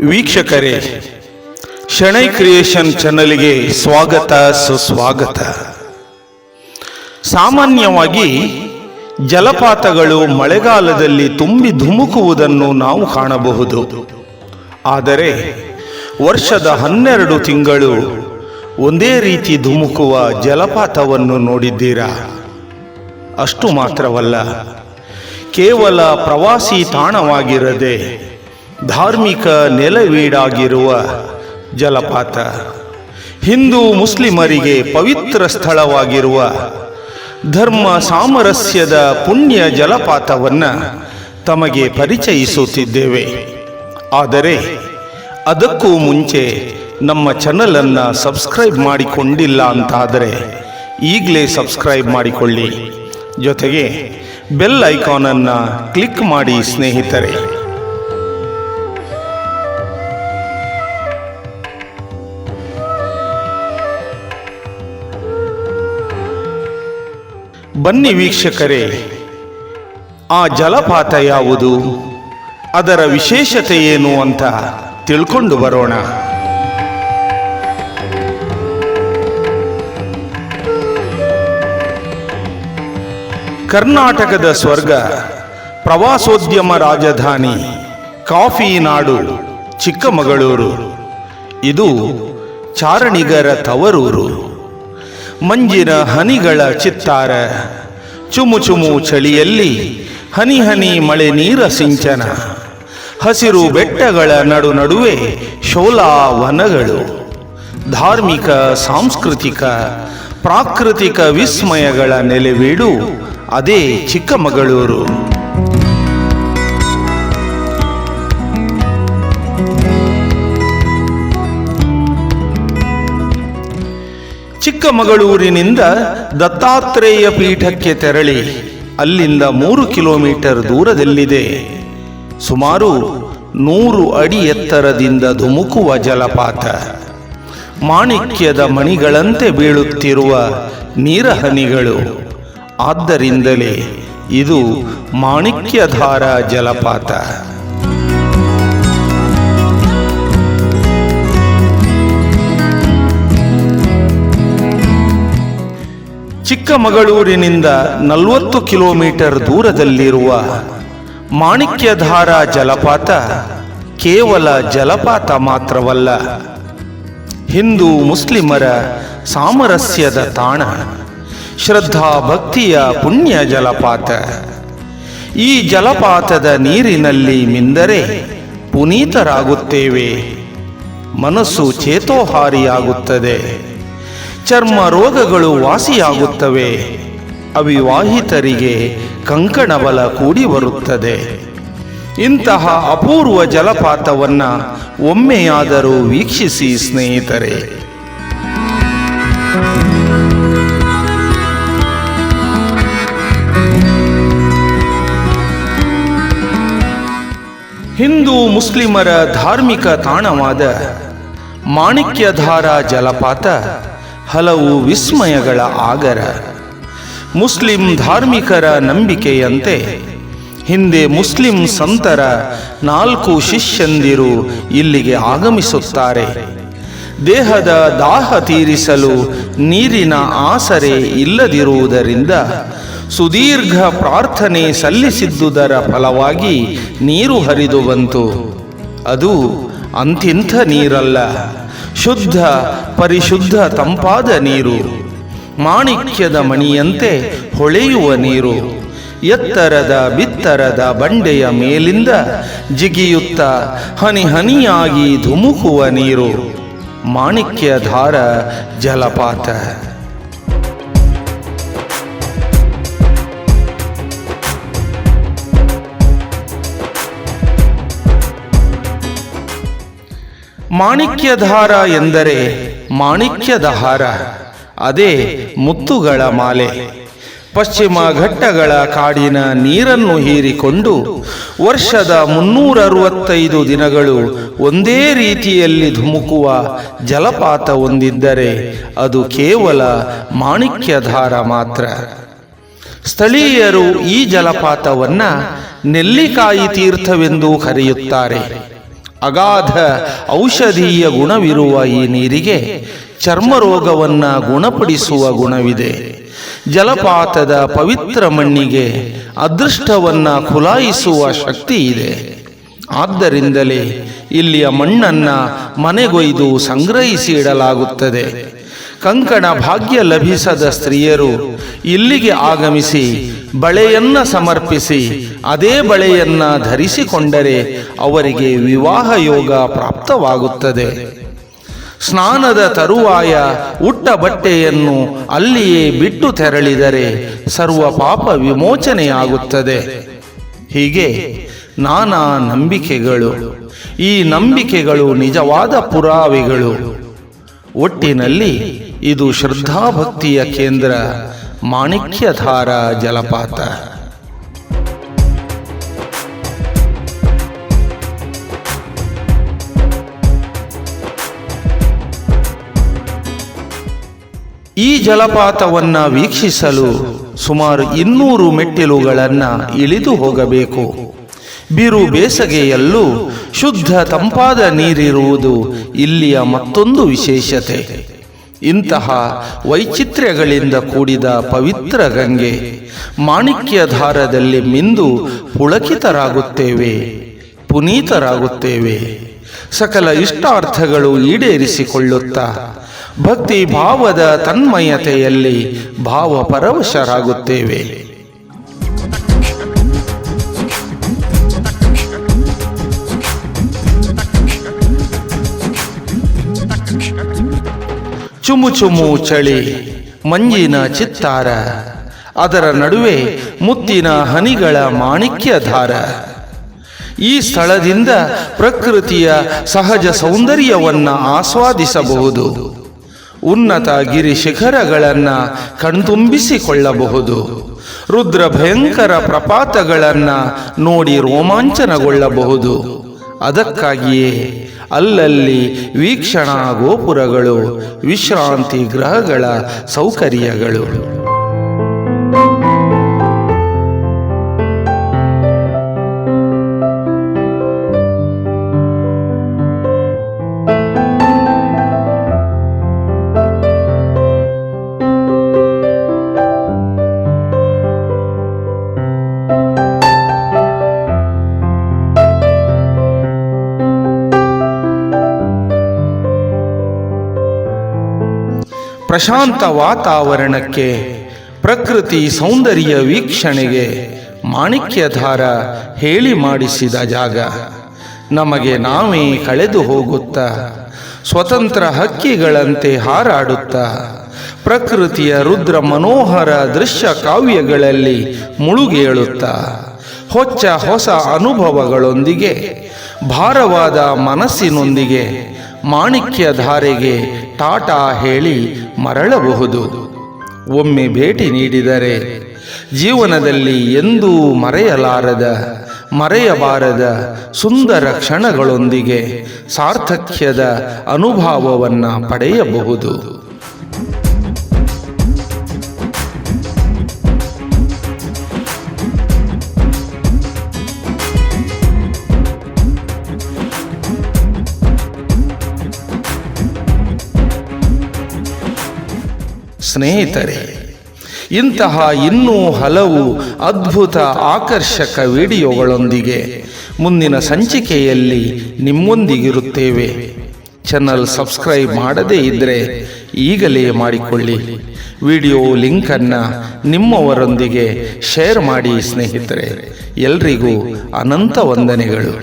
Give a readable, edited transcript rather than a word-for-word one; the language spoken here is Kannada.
ವೀಕ್ಷಕರೇ, ಶೆಣೈ ಕ್ರಿಯೇಷನ್ ಚಾನೆಲ್ಗೆ ಸ್ವಾಗತ ಸುಸ್ವಾಗತ. ಸಾಮಾನ್ಯವಾಗಿ ಜಲಪಾತಗಳು ಮಳೆಗಾಲದಲ್ಲಿ ತುಂಬಿ ಧುಮುಕುವುದನ್ನು ನಾವು ಕಾಣಬಹುದು. ಆದರೆ ವರ್ಷದ 12 ತಿಂಗಳು ಒಂದೇ ರೀತಿ ಧುಮುಕುವ ಜಲಪಾತವನ್ನು ನೋಡಿದ್ದೀರಾ? ಅಷ್ಟು ಮಾತ್ರವಲ್ಲ, ಕೇವಲ ಪ್ರವಾಸಿ ತಾಣವಾಗಿರದೆ ಧಾರ್ಮಿಕ ನೆಲವೀಡಾಗಿರುವ ಜಲಪಾತ, ಹಿಂದೂ ಮುಸ್ಲಿಮರಿಗೆ ಪವಿತ್ರ ಸ್ಥಳವಾಗಿರುವ ಧರ್ಮ ಸಾಮರಸ್ಯದ ಪುಣ್ಯ ಜಲಪಾತವನ್ನು ತಮಗೆ ಪರಿಚಯಿಸುತ್ತಿದ್ದೇವೆ. ಆದರೆ ಅದಕ್ಕೂ ಮುಂಚೆ ನಮ್ಮ ಚಾನಲನ್ನು ಸಬ್ಸ್ಕ್ರೈಬ್ ಮಾಡಿಕೊಂಡಿಲ್ಲ ಅಂತಾದರೆ ಈಗಲೇ ಸಬ್ಸ್ಕ್ರೈಬ್ ಮಾಡಿಕೊಳ್ಳಿ. ಜೊತೆಗೆ ಬೆಲ್ ಐಕಾನನ್ನು ಕ್ಲಿಕ್ ಮಾಡಿ ಸ್ನೇಹಿತರೆ. ಬನ್ನಿ ವೀಕ್ಷಕರೇ, ಆ ಜಲಪಾತ ಯಾವುದು, ಅದರ ವಿಶೇಷತೆ ಏನು ಅಂತ ತಿಳ್ಕೊಂಡು ಬರೋಣ. ಕರ್ನಾಟಕದ ಸ್ವರ್ಗ, ಪ್ರವಾಸೋದ್ಯಮ ರಾಜಧಾನಿ, ಕಾಫಿ ನಾಡು ಚಿಕ್ಕಮಗಳೂರು. ಇದು ಚಾರಣಿಗರ ತವರೂರು. ಮಂಜಿನ ಹನಿಗಳ ಚಿತ್ತಾರ, ಚುಮು ಚುಮು ಚಳಿಯಲ್ಲಿ ಹನಿ ಹನಿ ಮಳೆ ನೀರ ಸಿಂಚನ, ಹಸಿರು ಬೆಟ್ಟಗಳ ನಡುವೆ ಶೋಲಾ ವನಗಳು, ಧಾರ್ಮಿಕ ಸಾಂಸ್ಕೃತಿಕ ಪ್ರಾಕೃತಿಕ ವಿಸ್ಮಯಗಳ ನೆಲೆವೀಡು ಅದೇ ಚಿಕ್ಕಮಗಳೂರು. ಚಿಕ್ಕಮಗಳೂರಿನಿಂದ ದತ್ತಾತ್ರೇಯ ಪೀಠಕ್ಕೆ ತೆರಳಿ ಅಲ್ಲಿಂದ 3 ಕಿಲೋಮೀಟರ್ ದೂರದಲ್ಲಿದೆ ಸುಮಾರು 100 ಅಡಿ ಎತ್ತರದಿಂದ ಧುಮುಕುವ ಜಲಪಾತ. ಮಾಣಿಕ್ಯದ ಮಣಿಗಳಂತೆ ಬೀಳುತ್ತಿರುವ ನೀರಹನಿಗಳು. ಆದ್ದರಿಂದಲೇ ಇದು ಮಾಣಿಕ್ಯಧಾರ ಜಲಪಾತ. ಚಿಕ್ಕಮಗಳೂರಿನಿಂದ 40 ಕಿಲೋಮೀಟರ್ ದೂರದಲ್ಲಿರುವ ಮಾಣಿಕ್ಯಧಾರ ಜಲಪಾತ ಕೇವಲ ಜಲಪಾತ ಮಾತ್ರವಲ್ಲ, ಹಿಂದೂ ಮುಸ್ಲಿಮರ ಸಾಮರಸ್ಯದ ತಾಣ, ಶ್ರದ್ಧಾ ಭಕ್ತಿಯ ಪುಣ್ಯ ಜಲಪಾತ. ಈ ಜಲಪಾತದ ನೀರಿನಲ್ಲಿ ಮಿಂದರೆ ಪುನೀತರಾಗುತ್ತೇವೆ, ಮನಸ್ಸು ಚೇತೋಹಾರಿಯಾಗುತ್ತದೆ, ಚರ್ಮ ರೋಗಗಳು ವಾಸಿಯಾಗುತ್ತವೆ, ಅವಿವಾಹಿತರಿಗೆ ಕಂಕಣ ಬಲ ಕೂಡಿ ಬರುತ್ತದೆ. ಇಂತಹ ಅಪೂರ್ವ ಜಲಪಾತವನ್ನು ಒಮ್ಮೆಯಾದರೂ ವೀಕ್ಷಿಸಿ ಸ್ನೇಹಿತರೆ. ಹಿಂದೂ ಮುಸ್ಲಿಮರ ಧಾರ್ಮಿಕ ತಾಣವಾದ ಮಾಣಿಕ್ಯಧಾರ ಜಲಪಾತ ಹಲವು ವಿಸ್ಮಯಗಳ ಆಗರ. ಮುಸ್ಲಿಂ ಧಾರ್ಮಿಕರ ನಂಬಿಕೆಯಂತೆ ಹಿಂದೆ ಮುಸ್ಲಿಂ ಸಂತರ 4 ಶಿಷ್ಯಂದಿರು ಇಲ್ಲಿಗೆ ಆಗಮಿಸುತ್ತಾರೆ. ದೇಹದ ದಾಹ ತೀರಿಸಲು ನೀರಿನ ಆಸರೆ ಇಲ್ಲದಿರುವುದರಿಂದ ಸುದೀರ್ಘ ಪ್ರಾರ್ಥನೆ ಸಲ್ಲಿಸಿದ್ದುದರ ಫಲವಾಗಿ ನೀರು ಹರಿದು ಬಂತು. ಅದು ಅಂತಿಂಥ ನೀರಲ್ಲ, ಶುದ್ಧ ಪರಿಶುದ್ಧ ತಂಪಾದ ನೀರು, ಮಾಣಿಕ್ಯದ ಮಣಿಯಂತೆ ಹೊಳೆಯುವ ನೀರು. ಎತ್ತರದ ಬಿತ್ತರದ ಬಂಡೆಯ ಮೇಲಿಂದ ಜಿಗಿಯುತ್ತ ಹನಿ ಹನಿಯಾಗಿ ಧುಮುಕುವ ನೀರು, ಮಾಣಿಕ್ಯಧಾರ ಜಲಪಾತ. ಮಾಣಿಕ್ಯಧಾರ ಎಂದರೆ ಮಾಣಿಕ್ಯದ ಹಾರ, ಅದೇ ಮುತ್ತುಗಳ ಮಾಲೆ. ಪಶ್ಚಿಮ ಘಟ್ಟಗಳ ಕಾಡಿನ ನೀರನ್ನು ಹೀರಿಕೊಂಡು ವರ್ಷದ 365 ದಿನಗಳು ಒಂದೇ ರೀತಿಯಲ್ಲಿ ಧುಮುಕುವ ಜಲಪಾತ ಹೊಂದಿದ್ದರೆ ಅದು ಕೇವಲ ಮಾಣಿಕ್ಯಧಾರ ಮಾತ್ರ. ಸ್ಥಳೀಯರು ಈ ಜಲಪಾತವನ್ನು ನೆಲ್ಲಿಕಾಯಿ ತೀರ್ಥವೆಂದು ಕರೆಯುತ್ತಾರೆ. ಅಗಾಧ ಔಷಧೀಯ ಗುಣವಿರುವ ಈ ನೀರಿಗೆ ಚರ್ಮರೋಗವನ್ನು ಗುಣಪಡಿಸುವ ಗುಣವಿದೆ. ಜಲಪಾತದ ಪವಿತ್ರ ಮಣ್ಣಿಗೆ ಅದೃಷ್ಟವನ್ನು ಖುಲಾಯಿಸುವ ಶಕ್ತಿ ಇದೆ. ಆದ್ದರಿಂದಲೇ ಇಲ್ಲಿಯ ಮಣ್ಣನ್ನು ಮನೆಗೊಯ್ದು ಸಂಗ್ರಹಿಸಿ ಇಡಲಾಗುತ್ತದೆ. ಕಂಕಣ ಭಾಗ್ಯ ಲಭಿಸದ ಸ್ತ್ರೀಯರು ಇಲ್ಲಿಗೆ ಆಗಮಿಸಿ ಬಳೆಯನ್ನು ಸಮರ್ಪಿಸಿ ಅದೇ ಬಳೆಯನ್ನು ಧರಿಸಿಕೊಂಡರೆ ಅವರಿಗೆ ವಿವಾಹ ಯೋಗ ಪ್ರಾಪ್ತವಾಗುತ್ತದೆ. ಸ್ನಾನದ ತರುವಾಯ ಉಟ್ಟ ಬಟ್ಟೆಯನ್ನು ಅಲ್ಲಿಯೇ ಬಿಟ್ಟು ತೆರಳಿದರೆ ಸರ್ವ ಪಾಪ ವಿಮೋಚನೆಯಾಗುತ್ತದೆ. ಹೀಗೆ ನಾನಾ ನಂಬಿಕೆಗಳು. ಈ ನಂಬಿಕೆಗಳು ನಿಜವಾದ ಪುರಾವೆಗಳು. ಒಟ್ಟಿನಲ್ಲಿ ಇದು ಶ್ರದ್ಧಾಭಕ್ತಿಯ ಕೇಂದ್ರ ಮಾಣಿಕ್ಯಧಾರ ಜಲಪಾತ. ಈ ಜಲಪಾತವನ್ನು ವೀಕ್ಷಿಸಲು ಸುಮಾರು 200 ಮೆಟ್ಟಿಲುಗಳನ್ನು ಇಳಿದು ಹೋಗಬೇಕು. ಬಿರು ಬೇಸಗೆಯಲ್ಲೂ ಶುದ್ಧ ತಂಪಾದ ನೀರಿರುವುದು ಇಲ್ಲಿಯ ಮತ್ತೊಂದು ವಿಶೇಷತೆ. ಇಂತಹ ವೈಚಿತ್ರ್ಯಗಳಿಂದ ಕೂಡಿದ ಪವಿತ್ರ ಗಂಗೆ ಮಾಣಿಕ್ಯಧಾರದಲ್ಲಿ ಮಿಂದು ಪುಳಕಿತರಾಗುತ್ತೇವೆ, ಪುನೀತರಾಗುತ್ತೇವೆ. ಸಕಲ ಇಷ್ಟಾರ್ಥಗಳು ಈಡೇರಿಸಿಕೊಳ್ಳುತ್ತಾ ಭಕ್ತಿ ಭಾವದ ತನ್ಮಯತೆಯಲ್ಲಿ ಭಾವಪರವಶರಾಗುತ್ತೇವೆ. ಚುಮು ಚುಮು ಚಳಿ, ಮಂಜಿನ ಚಿತ್ತಾರ, ಅದರ ನಡುವೆ ಮುತ್ತಿನ ಹನಿಗಳ ಮಾಣಿಕ್ಯಧಾರ. ಈ ಸ್ಥಳದಿಂದ ಪ್ರಕೃತಿಯ ಸಹಜ ಸೌಂದರ್ಯವನ್ನು ಆಸ್ವಾದಿಸಬಹುದು. ಉನ್ನತ ಗಿರಿ ಶಿಖರಗಳನ್ನು ಕಣ್ತುಂಬಿಸಿಕೊಳ್ಳಬಹುದು. ರುದ್ರ ಭಯಂಕರ ಪ್ರಪಾತಗಳನ್ನು ನೋಡಿ ರೋಮಾಂಚನಗೊಳ್ಳಬಹುದು. ಅದಕ್ಕಾಗಿಯೇ ಅಲ್ಲಲ್ಲಿ ವೀಕ್ಷಣಾ ಗೋಪುರಗಳು, ವಿಶ್ರಾಂತಿ ಗೃಹಗಳ ಸೌಕರ್ಯಗಳು. ಪ್ರಶಾಂತ ವಾತಾವರಣಕ್ಕೆ, ಪ್ರಕೃತಿ ಸೌಂದರ್ಯ ವೀಕ್ಷಣೆಗೆ ಮಾಣಿಕ್ಯಧಾರ ಹೇಳಿ ಮಾಡಿಸಿದ ಜಾಗ. ನಮಗೆ ನಾವೇ ಕಳೆದು ಹೋಗುತ್ತಾ ಸ್ವತಂತ್ರ ಹಕ್ಕಿಗಳಂತೆ ಹಾರಾಡುತ್ತಾ ಪ್ರಕೃತಿಯ ರುದ್ರ ಮನೋಹರ ದೃಶ್ಯ ಕಾವ್ಯಗಳಲ್ಲಿ ಮುಳುಗೇಳುತ್ತಾ ಹೊಸ ಅನುಭವಗಳೊಂದಿಗೆ ಭಾರವಾದ ಮನಸ್ಸಿನೊಂದಿಗೆ ಮಾಣಿಕ್ಯಧಾರೆಗೆ ಟಾಟಾ ಹೇಳಿ ಮರಳಬಹುದು. ಒಮ್ಮೆ ಭೇಟಿ ನೀಡಿದರೆ ಜೀವನದಲ್ಲಿ ಎಂದೂ ಮರೆಯಬಾರದ ಸುಂದರ ಕ್ಷಣಗಳೊಂದಿಗೆ ಸಾರ್ಥಕ್ಯದ ಅನುಭವವನ್ನು ಪಡೆಯಬಹುದು. ಸ್ನೇಹಿತರೆ, ಇಂತಹ ಇನ್ನೂ ಹಲವು ಅದ್ಭುತ ಆಕರ್ಷಕ ವಿಡಿಯೋಗಳೊಂದಿಗೆ ಮುಂದಿನ ಸಂಚಿಕೆಯಲ್ಲಿ ನಿಮ್ಮೊಂದಿಗಿರುತ್ತೇವೆ. ಚಾನಲ್ ಸಬ್ಸ್ಕ್ರೈಬ್ ಮಾಡದೇ ಇದ್ದರೆ ಈಗಲೇ ಮಾಡಿಕೊಳ್ಳಿ. ವಿಡಿಯೋ ಲಿಂಕನ್ನು ನಿಮ್ಮವರೊಂದಿಗೆ ಶೇರ್ ಮಾಡಿ ಸ್ನೇಹಿತರೆ. ಎಲ್ರಿಗೂ ಅನಂತ ವಂದನೆಗಳು.